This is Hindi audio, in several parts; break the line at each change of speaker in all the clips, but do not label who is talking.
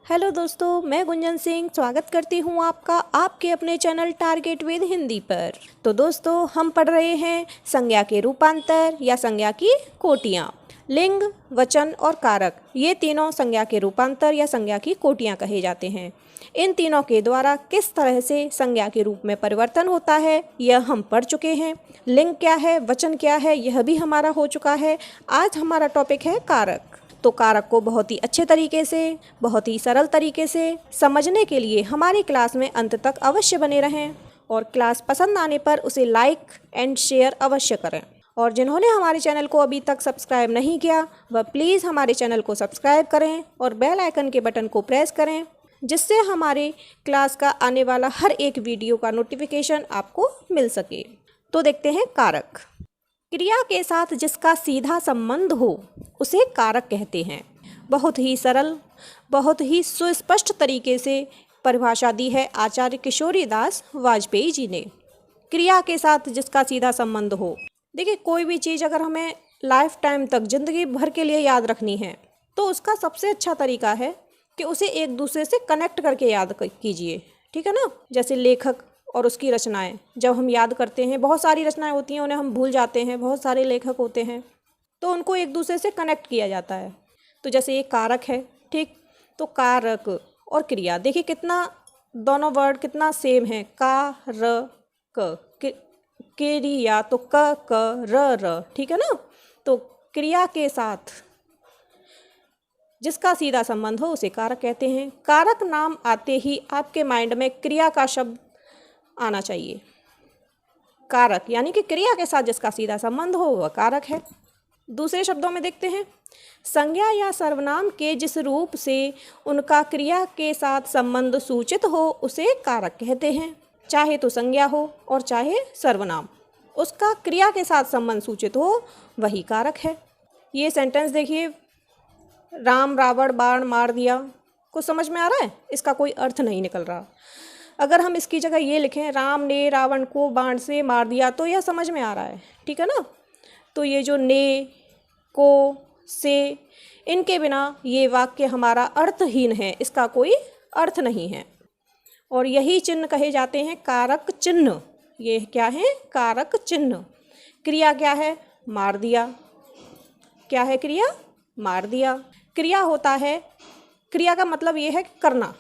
हेलो दोस्तों, मैं गुंजन सिंह स्वागत करती हूँ आपका आपके अपने चैनल टारगेट विद हिंदी पर। तो दोस्तों, हम पढ़ रहे हैं संज्ञा के रूपांतर या संज्ञा की कोटियाँ। लिंग, वचन और कारक, ये तीनों संज्ञा के रूपांतर या संज्ञा की कोटियाँ कहे जाते हैं। इन तीनों के द्वारा किस तरह से संज्ञा के रूप में परिवर्तन होता है यह हम पढ़ चुके हैं। लिंग क्या है, वचन क्या है, यह भी हमारा हो चुका है। आज हमारा टॉपिक है कारक। तो कारक को बहुत ही अच्छे तरीके से, बहुत ही सरल तरीके से समझने के लिए हमारी क्लास में अंत तक अवश्य बने रहें और क्लास पसंद आने पर उसे लाइक एंड शेयर अवश्य करें। और जिन्होंने हमारे चैनल को अभी तक सब्सक्राइब नहीं किया वह प्लीज़ हमारे चैनल को सब्सक्राइब करें और बेल आइकन के बटन को प्रेस करें, जिससे हमारे क्लास का आने वाला हर एक वीडियो का नोटिफिकेशन आपको मिल सके। तो देखते हैं कारक। क्रिया के साथ जिसका सीधा संबंध हो उसे कारक कहते हैं। बहुत ही सरल, बहुत ही सुस्पष्ट तरीके से परिभाषा दी है आचार्य किशोरीदास वाजपेयी जी ने। क्रिया के साथ जिसका सीधा संबंध हो। देखिए, कोई भी चीज़ अगर हमें लाइफ टाइम तक, ज़िंदगी भर के लिए याद रखनी है तो उसका सबसे अच्छा तरीका है कि उसे एक दूसरे से कनेक्ट करके याद कीजिए। ठीक है ना। जैसे लेखक और उसकी रचनाएं जब हम याद करते हैं, बहुत सारी रचनाएं होती हैं, उन्हें हम भूल जाते हैं, बहुत सारे लेखक होते हैं, तो उनको एक दूसरे से कनेक्ट किया जाता है। तो जैसे ये कारक है, ठीक, तो कारक और क्रिया, देखिए कितना दोनों वर्ड कितना सेम है। क्रिया तो क र, ठीक है ना। तो क्रिया के साथ जिसका सीधा संबंध हो उसे कारक कहते हैं। कारक नाम आते ही आपके माइंड में क्रिया का शब्द आना चाहिए। कारक यानी कि क्रिया के साथ जिसका सीधा संबंध हो वह कारक है। दूसरे शब्दों में देखते हैं, संज्ञा या सर्वनाम के जिस रूप से उनका क्रिया के साथ संबंध सूचित हो उसे कारक कहते हैं। चाहे तो संज्ञा हो और चाहे सर्वनाम, उसका क्रिया के साथ संबंध सूचित हो वही कारक है। ये सेंटेंस देखिए, राम रावण बाण मार दिया, कुछ समझ में आ रहा है? इसका कोई अर्थ नहीं निकल रहा। अगर हम इसकी जगह ये लिखें, राम ने रावण को बाण से मार दिया, तो यह समझ में आ रहा है। ठीक है ना। तो ये जो ने, को, से, इनके बिना ये वाक्य हमारा अर्थहीन है, इसका कोई अर्थ नहीं है। और यही चिन्ह कहे जाते हैं कारक चिन्ह। ये क्या है? कारक चिन्ह। क्रिया क्या है? मार दिया। क्या है क्रिया? मार दिया। क्रिया होता है, क्रिया का मतलब ये है करना।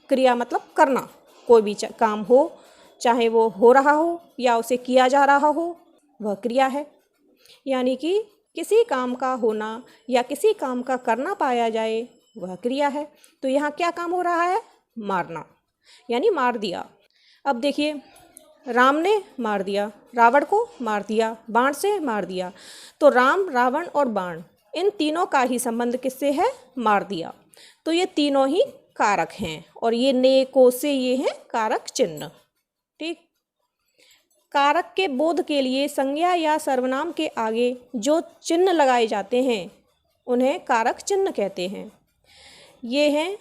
क्रिया मतलब करना। कोई भी काम हो, चाहे वो हो रहा हो या उसे किया जा रहा हो, वह क्रिया है। यानी कि किसी काम का होना या किसी काम का करना पाया जाए वह क्रिया है। तो यहाँ क्या काम हो रहा है? मारना, यानी मार दिया। अब देखिए, राम ने मार दिया, रावण को मार दिया, बाण से मार दिया। तो राम, रावण और बाण, इन तीनों का ही संबंध किससे है? मार दिया। तो ये तीनों ही कारक हैं। और ये ने, को, से, ये हैं कारक चिन्ह। ठीक। कारक के बोध के लिए संज्ञा या सर्वनाम के आगे जो चिन्ह लगाए जाते हैं उन्हें कारक चिन्ह कहते हैं। ये हैं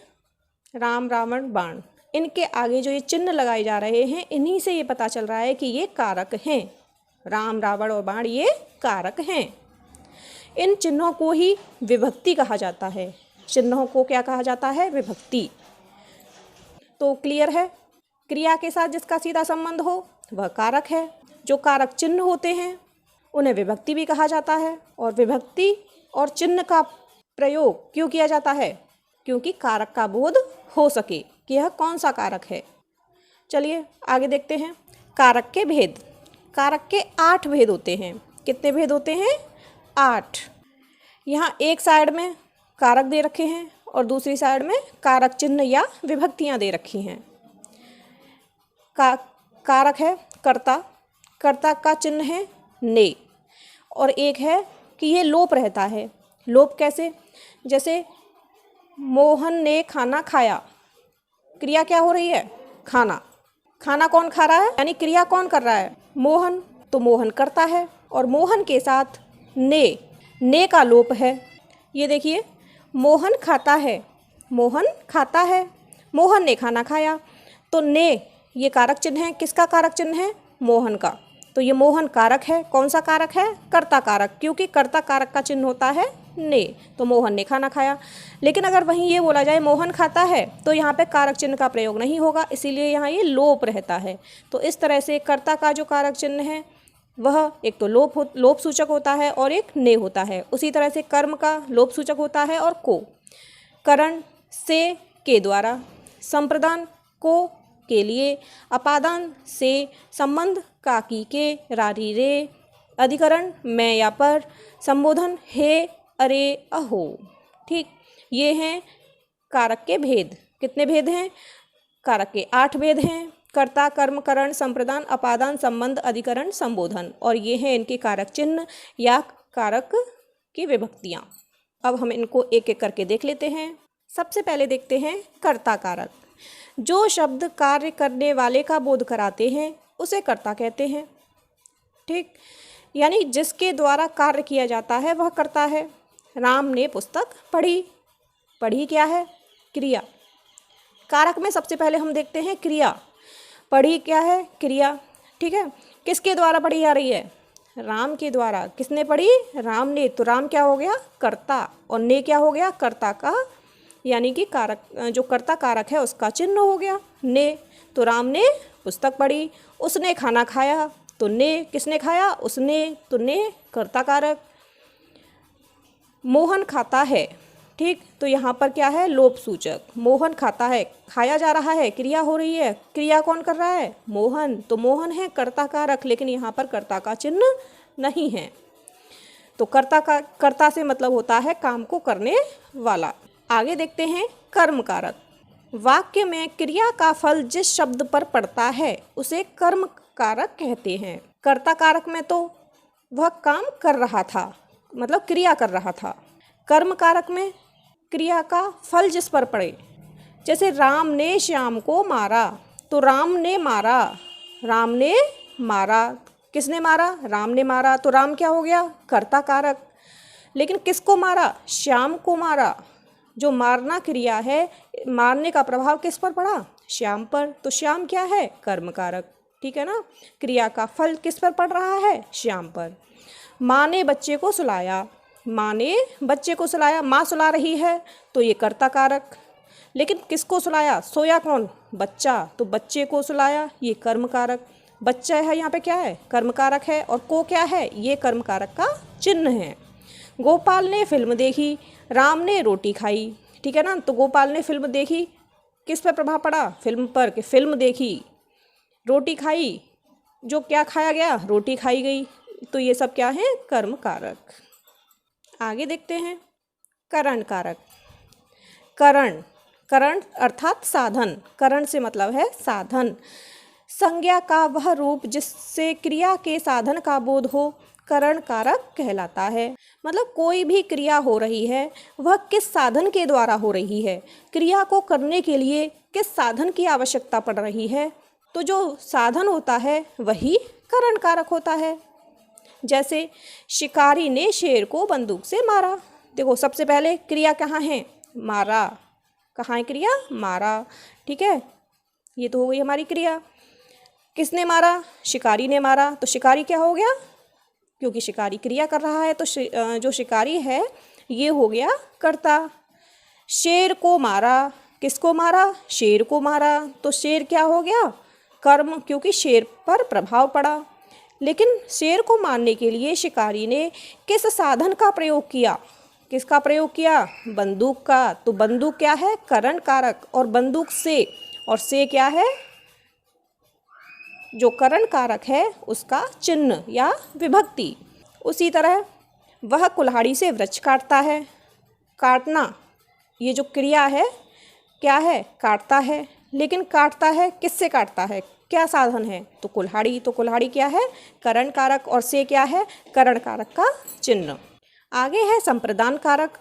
राम, रावण, बाण। इनके आगे जो ये चिन्ह लगाए जा रहे हैं, इन्हीं से ये पता चल रहा है कि ये कारक हैं। राम, रावण और बाण ये कारक हैं। इन चिन्हों को ही विभक्ति कहा जाता है। चिन्हों को क्या कहा जाता है? विभक्ति। तो क्लियर है, क्रिया के साथ जिसका सीधा संबंध हो वह कारक है। जो कारक चिन्ह होते हैं उन्हें विभक्ति भी कहा जाता है। और विभक्ति और चिन्ह का प्रयोग क्यों किया जाता है? क्योंकि कारक का बोध हो सके कि यह कौन सा कारक है। चलिए आगे देखते हैं। कारक के भेद। कारक के 8 भेद होते हैं। कितने भेद होते हैं? 8। यहाँ एक साइड में कारक दे रखे हैं और दूसरी साइड में कारक चिन्ह या विभक्तियाँ दे रखी हैं। कारक है कर्ता, कर्ता का चिन्ह है ने। और एक है कि ये लोप रहता है। लोप कैसे? जैसे मोहन ने खाना खाया, क्रिया क्या हो रही है? खाना। खाना कौन खा रहा है? यानी क्रिया कौन कर रहा है? मोहन। तो मोहन करता है और मोहन के साथ ने का लोप है। ये देखिए, मोहन खाता है, मोहन खाता है, मोहन ने खाना खाया। तो ने ये कारक चिन्ह है। किसका कारक चिन्ह है? मोहन का। तो ये मोहन कारक है। कौन सा कारक है? कर्ता कारक, क्योंकि कर्ता कारक का चिन्ह होता है ने, तो मोहन ने खाना खाया। लेकिन अगर वहीं ये बोला जाए मोहन खाता है, तो यहाँ पे कारक चिन्ह का प्रयोग नहीं होगा, इसीलिए यहाँ ये लोप रहता है। तो इस तरह से कर्ता का जो कारक चिन्ह है वह एक तो लोप सूचक होता है और एक ने होता है। उसी तरह से कर्म का लोप सूचक होता है और को, करण से के द्वारा, संप्रदान को के लिए, अपादान से, संबंध का की के, रारी रे, अधिकरण मैं या पर, संबोधन हे अरे अहो। ठीक, ये हैं कारक के भेद। कितने भेद हैं? कारक के 8 भेद हैं। कर्ता, कर्म, करण, संप्रदान, अपादान, संबंध, अधिकरण, संबोधन, और ये हैं इनके कारक चिन्ह या कारक की विभक्तियाँ। अब हम इनको एक एक करके देख लेते हैं। सबसे पहले देखते हैं कर्ता कारक। जो शब्द कार्य करने वाले का बोध कराते हैं उसे कर्ता कहते हैं। ठीक, यानी जिसके द्वारा कार्य किया जाता है वह कर्ता है। राम ने पुस्तक पढ़ी। पढ़ी क्या है? क्रिया। कारक में सबसे पहले हम देखते हैं क्रिया। पढ़ी क्या है? क्रिया। ठीक है, किसके द्वारा पढ़ी जा रही है? राम के द्वारा। किसने पढ़ी? राम ने। तो राम क्या हो गया? कर्ता, और ने क्या हो गया? कर्ता का, यानी कि कारक, जो कर्ता कारक है उसका चिन्ह हो गया ने। तो राम ने पुस्तक पढ़ी। उसने खाना खाया, तो ने। किसने खाया? उसने। तो ने कर्ता कारक। मोहन खाता है। ठीक, तो यहाँ पर क्या है? लोप सूचक। मोहन खाता है, खाया जा रहा है, क्रिया हो रही है। क्रिया कौन कर रहा है? मोहन। तो मोहन है कर्ता कारक, लेकिन यहाँ पर कर्ता का चिन्ह नहीं है। तो कर्ता से मतलब होता है काम को करने वाला। आगे देखते हैं कर्म कारक। वाक्य में क्रिया का फल जिस शब्द पर पड़ता है उसे कर्म कारक कहते हैं। कर्ता कारक में तो वह काम कर रहा था, मतलब क्रिया कर रहा था। कर्म कारक में क्रिया का फल जिस पर पड़े, जैसे राम ने श्याम को मारा, तो राम ने मारा। राम ने मारा, किसने मारा? राम ने मारा। तो राम क्या हो गया? कर्ता कारक। लेकिन किसको मारा? श्याम को मारा। जो मारना क्रिया है, मारने का प्रभाव किस पर पड़ा? श्याम पर। तो श्याम क्या है? कर्म कारक। ठीक है ना, क्रिया का फल किस पर पड़ रहा है? श्याम पर। माँ ने बच्चे को सुलाया। माँ ने बच्चे को सुलाया, माँ सुला रही है, तो ये कर्ता कारक। लेकिन किसको सुलाया? सोया कौन? बच्चा। तो बच्चे को सुलाया, ये कर्म कारक। बच्चा है यहाँ पे क्या है? कर्म कारक है। और को क्या है? ये कर्म कारक का चिन्ह है। गोपाल ने फिल्म देखी। राम ने रोटी खाई। ठीक है ना, तो गोपाल ने फिल्म देखी, किस पर प्रभाव पड़ा? फिल्म पर, कि फिल्म देखी। रोटी खाई, जो क्या खाया गया? रोटी खाई गई। तो ये सब क्या है? कर्म कारक। आगे देखते हैं करण कारक। करण, करण अर्थात साधन। करण से मतलब है साधन। संज्ञा का वह रूप जिससे क्रिया के साधन का बोध हो करण कारक कहलाता है। मतलब कोई भी क्रिया हो रही है, वह किस साधन के द्वारा हो रही है, क्रिया को करने के लिए किस साधन की आवश्यकता पड़ रही है, तो जो साधन होता है वही करण कारक होता है। जैसे शिकारी ने शेर को बंदूक से मारा। देखो, सबसे पहले क्रिया कहाँ है? मारा। कहाँ है क्रिया? मारा। ठीक है, ये तो हो गई हमारी क्रिया। किसने मारा? शिकारी ने मारा। तो शिकारी क्या हो गया? क्योंकि शिकारी क्रिया कर रहा है, तो जो शिकारी है ये हो गया कर्ता। शेर को मारा। किसको मारा? शेर को मारा। तो शेर क्या हो गया? कर्म, क्योंकि शेर पर प्रभाव पड़ा। लेकिन शेर को मारने के लिए शिकारी ने किस साधन का प्रयोग किया? किसका प्रयोग किया? बंदूक का। तो बंदूक क्या है? करण कारक। और बंदूक से, और से क्या है? जो करण कारक है उसका चिन्ह या विभक्ति। उसी तरह वह कुल्हाड़ी से वृक्ष काटता है। काटना, ये जो क्रिया है क्या है? काटता है। लेकिन काटता है, किससे काटता है? क्या साधन है? तो कुल्हाड़ी। तो कुल्हाड़ी क्या है? करण कारक। और से क्या है? करण कारक का चिन्ह। आगे है संप्रदान कारक।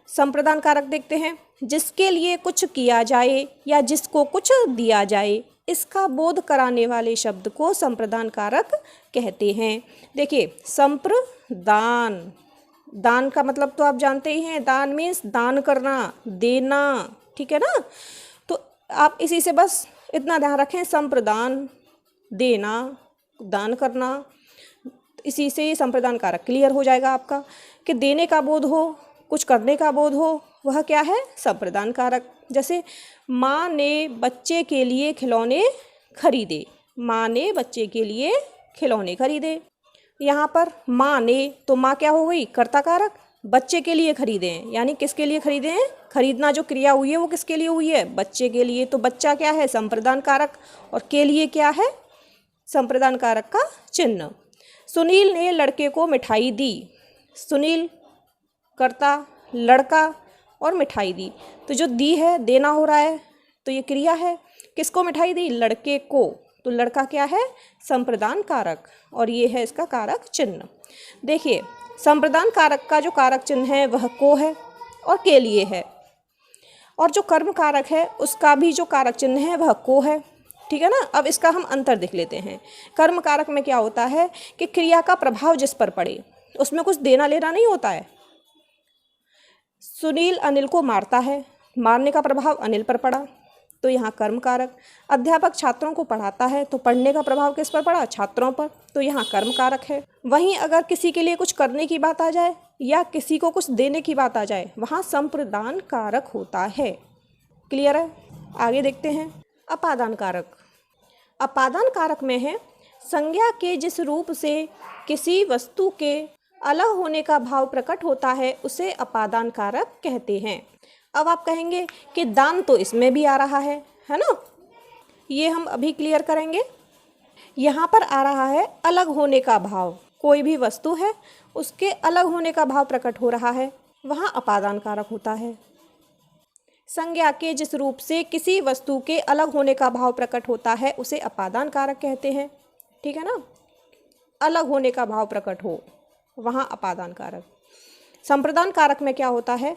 संप्रदान कारक देखते हैं। जिसके लिए कुछ किया जाए या जिसको कुछ दिया जाए, इसका बोध कराने वाले शब्द को संप्रदान कारक कहते हैं। देखिए, संप्रदान, दान का मतलब तो आप जानते ही हैं। दान मीन्स दान करना, देना। ठीक है ना, तो आप इसी से बस इतना ध्यान रखें, संप्रदान, देना, दान करना। इसी से ये संप्रदान कारक क्लियर हो जाएगा आपका कि देने का बोध हो, कुछ करने का बोध हो, वह क्या है? संप्रदान कारक। जैसे माँ ने बच्चे के लिए खिलौने खरीदे, माँ ने बच्चे के लिए खिलौने खरीदे। यहाँ पर माँ ने, तो माँ क्या हो गई? कर्ता कारक। बच्चे के लिए खरीदे हैं, यानी किसके लिए खरीदे हैं? खरीदना जो क्रिया हुई है वो किसके लिए हुई है? बच्चे के लिए। तो बच्चा क्या है? संप्रदान कारक। और के लिए क्या है? संप्रदान कारक का चिन्ह। सुनील ने लड़के को मिठाई दी। सुनील कर्ता, लड़का और मिठाई दी। तो जो दी है, देना हो रहा है, तो ये क्रिया है। किसको मिठाई दी? लड़के को। तो लड़का क्या है? संप्रदान कारक। और ये है इसका कारक चिन्ह। देखिए, संप्रदान कारक का जो कारक चिन्ह है वह को है और के लिए है, और जो कर्म कारक है उसका भी जो कारक चिन्ह है वह को है। ठीक है ना। अब इसका हम अंतर देख लेते हैं। कर्म कारक में क्या होता है कि क्रिया का प्रभाव जिस पर पड़े, उसमें कुछ देना लेना नहीं होता है। सुनील अनिल को मारता है, मारने का प्रभाव अनिल पर पड़ा, तो यहाँ कर्म कारक। अध्यापक छात्रों को पढ़ाता है, तो पढ़ने का प्रभाव किस पर पड़ा? छात्रों पर, तो यहाँ कर्म कारक है। वहीं अगर किसी के लिए कुछ करने की बात आ जाए या किसी को कुछ देने की बात आ जाए, वहाँ संप्रदान कारक होता है। क्लियर है? आगे देखते हैं। अपादान कारक। अपादान कारक में है संज्ञा के जिस रूप से किसी वस्तु के अलग होने का भाव प्रकट होता है उसे अपादान कारक कहते हैं। अब आप कहेंगे कि दान तो इसमें भी आ रहा है ना? ये हम अभी क्लियर करेंगे। यहाँ पर आ रहा है अलग होने का भाव। कोई भी वस्तु है, उसके अलग होने का भाव प्रकट हो रहा है, वहाँ अपादान कारक होता है। संज्ञा के जिस रूप से किसी वस्तु के अलग होने का भाव प्रकट होता है उसे अपादान कारक कहते हैं। ठीक है ना। अलग होने का भाव प्रकट हो, वहाँ अपादान कारक। संप्रदान कारक में क्या होता है?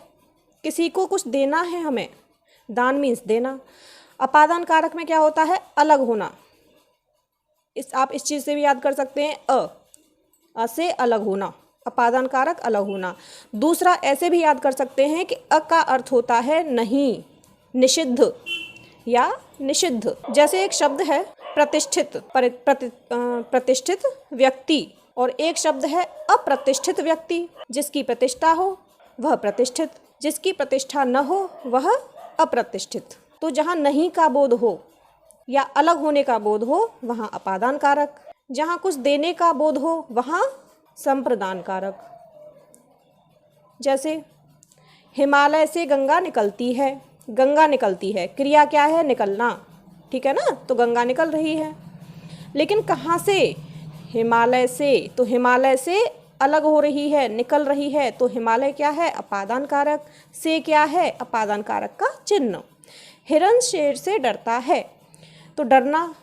किसी को कुछ देना है हमें, दान मीन्स देना। अपादान कारक में क्या होता है? अलग होना। आप इस चीज़ से भी याद कर सकते हैं, अ से अलग होना, अपादान कारक अलग होना। दूसरा ऐसे भी याद कर सकते हैं कि अ का अर्थ होता है नहीं, निषिद्ध या निषिद्ध। जैसे एक शब्द है प्रतिष्ठित, प्रतिष्ठित व्यक्ति, और एक शब्द है अप्रतिष्ठित व्यक्ति। जिसकी प्रतिष्ठा हो वह प्रतिष्ठित, जिसकी प्रतिष्ठा न हो वह अप्रतिष्ठित। तो जहाँ नहीं का बोध हो या अलग होने का बोध हो वहाँ अपादान कारक, जहाँ कुछ देने का बोध हो वहाँ संप्रदान कारक। जैसे हिमालय से गंगा निकलती है, गंगा निकलती है, क्रिया क्या है? निकलना। ठीक है ना। तो गंगा निकल रही है, लेकिन कहाँ से? हिमालय से। तो हिमालय से अलग हो रही है, निकल रही है, तो हिमालय क्या है? अपादान कारक। से क्या है? अपादान कारक का चिन्ह। हिरण शेर से डरता है, तो डरना,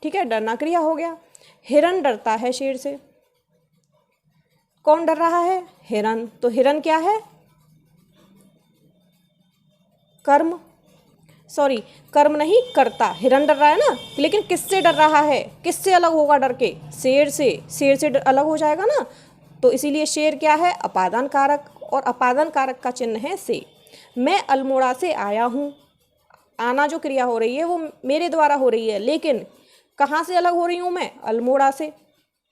ठीक है, डरना क्रिया हो गया। हिरण डरता है शेर से। कौन डर रहा है? हिरण। तो हिरण क्या है? कर्म, सॉरी कर्म नहीं, कर्ता। हिरण डर रहा है ना, लेकिन किससे डर रहा है? किससे अलग होगा डर के? शेर से। शेर से अलग हो जाएगा ना, तो इसीलिए शेर क्या है? अपादान कारक, और अपादान कारक का चिन्ह है से। मैं अल्मोड़ा से आया हूँ, आना जो क्रिया हो रही है वो मेरे द्वारा हो रही है, लेकिन कहाँ से अलग हो रही हूँ मैं? अल्मोड़ा से।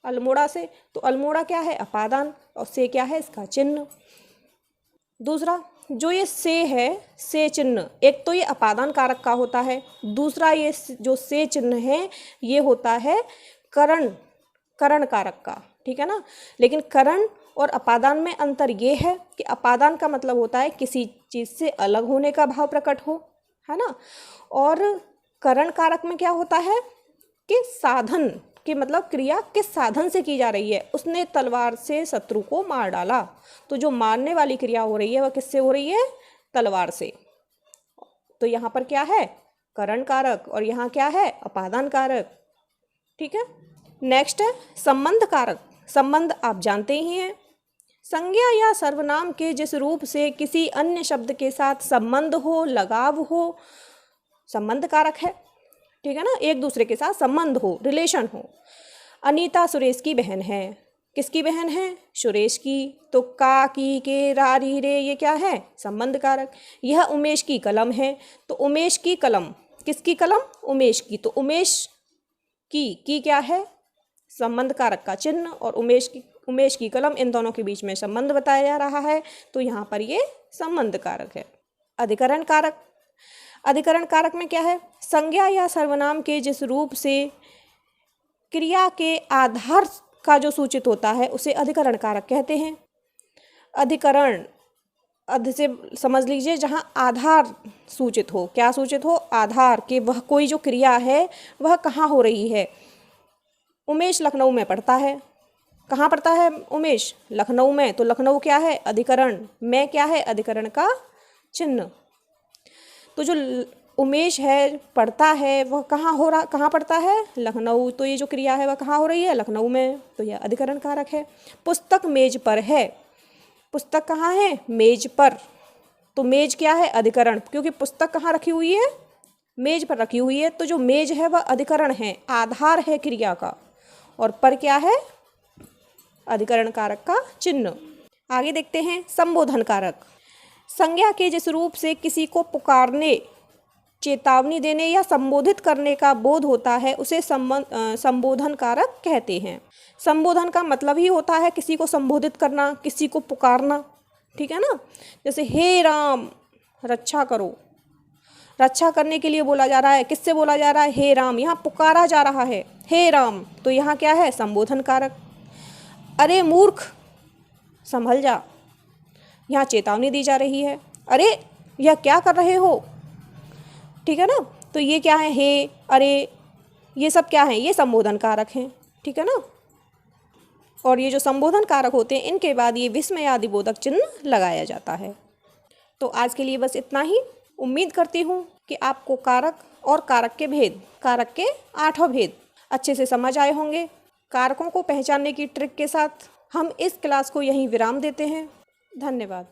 अल्मोड़ा से, तो अल्मोड़ा क्या है? अपादान, और से क्या है? इसका चिन्ह। दूसरा जो ये से है, से चिन्ह, एक तो ये अपादान कारक का होता है, दूसरा ये जो से चिन्ह है ये होता है करण, करण कारक का। ठीक है ना। लेकिन करण और अपादान में अंतर ये है कि अपादान का मतलब होता है किसी चीज़ से अलग होने का भाव प्रकट हो, है ना। और करण कारक में क्या होता है कि साधन कि मतलब क्रिया किस साधन से की जा रही है। उसने तलवार से शत्रु को मार डाला, तो जो मारने वाली क्रिया हो रही है वह किससे हो रही है? तलवार से। तो यहाँ पर क्या है? करण कारक, और यहाँ क्या है? अपादान कारक। ठीक है। नेक्स्ट है संबंध कारक। संबंध आप जानते ही हैं, संज्ञा या सर्वनाम के जिस रूप से किसी अन्य शब्द के साथ संबंध हो, लगाव हो, संबंध कारक है। ठीक है ना। एक दूसरे के साथ संबंध हो, रिलेशन हो। अनीता सुरेश की बहन है। किसकी बहन है? सुरेश की। तो का, की, के, रा, री, रे, ये क्या है? संबंध कारक। यह उमेश की कलम है, तो उमेश की कलम, किसकी कलम? उमेश की। तो उमेश की क्या है? संबंध कारक का चिन्ह और उमेश की कलम, इन दोनों के बीच में संबंध बताया जा रहा है, तो यहाँ पर ये संबंध कारक है। अधिकरण कारक, अधिकरण कारक में क्या है? संज्ञा या सर्वनाम के जिस रूप से क्रिया के आधार का जो सूचित होता है उसे अधिकरण कारक कहते हैं। अधिकरण अधि से समझ लीजिए जहाँ आधार सूचित हो। क्या सूचित हो? आधार, कि वह कोई जो क्रिया है वह कहाँ हो रही है। उमेश लखनऊ में पढ़ता है। कहाँ पढ़ता है उमेश? लखनऊ में। तो लखनऊ क्या है? अधिकरण। में क्या है? अधिकरण का चिन्ह। तो जो उमेश है, पढ़ता है, वह कहाँ पढ़ता है? लखनऊ। तो ये जो क्रिया है वह कहाँ हो रही है? लखनऊ में। तो यह अधिकरण कारक है। पुस्तक मेज पर है। पुस्तक कहाँ है? मेज पर। तो मेज क्या है? अधिकरण, क्योंकि पुस्तक कहाँ रखी हुई है? मेज पर रखी हुई है। तो जो मेज है वह अधिकरण है, आधार है क्रिया का। और पर क्या है? अधिकरण कारक का चिन्ह। आगे देखते हैं संबोधन कारक। संज्ञा के जिस रूप से किसी को पुकारने, चेतावनी देने या संबोधित करने का बोध होता है उसे संबोधन कारक कहते हैं। संबोधन का मतलब ही होता है किसी को संबोधित करना, किसी को पुकारना, ठीक है ना। जैसे हे राम रक्षा करो, रक्षा करने के लिए बोला जा रहा है। किससे बोला जा रहा है? हे राम। यहाँ पुकारा जा रहा है हे राम, तो यहाँ क्या है? संबोधन कारक। अरे मूर्ख संभल जा, यहाँ चेतावनी दी जा रही है। अरे यह क्या कर रहे हो, ठीक है ना। तो ये क्या है? हे, अरे, ये सब क्या है? ये संबोधन कारक हैं, ठीक है ना। और ये जो संबोधन कारक होते हैं इनके बाद ये विस्मयादिबोधक चिन्ह लगाया जाता है। तो आज के लिए बस इतना ही। उम्मीद करती हूँ कि आपको कारक और कारक के भेद, कारक के 8 भेद अच्छे से समझ आए होंगे। कारकों को पहचानने की ट्रिक के साथ हम इस क्लास को यहीं विराम देते हैं। धन्यवाद।